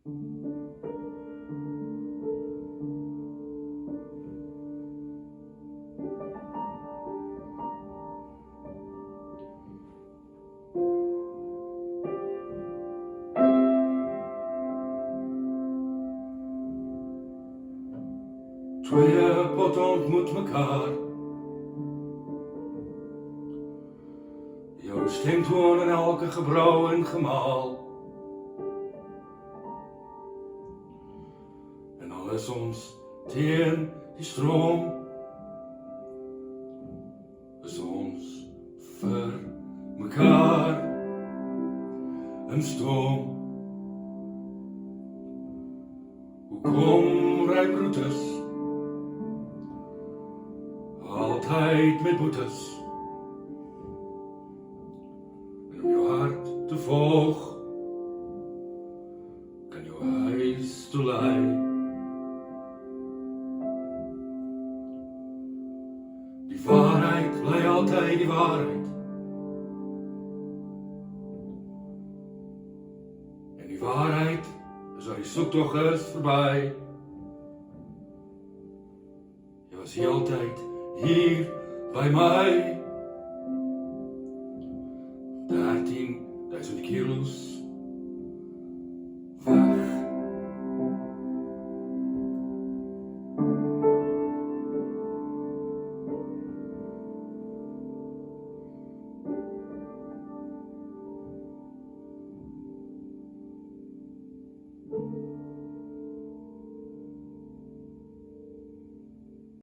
Twee pot ontmoet mekaar. Jou stemtoon in elke gebrouw en gemaal. En alles ons teen die stroom. Is ons vir mekaar in stoom. Hoekom ry Brutus altyd met boetes? En om jou hart te volg, kan jou huis toe lei. Die waarheid bly altyd die waarheid. En die waarheid is waar die soektog is verby. Jy was heeltyd hier by my. 13.000 kilos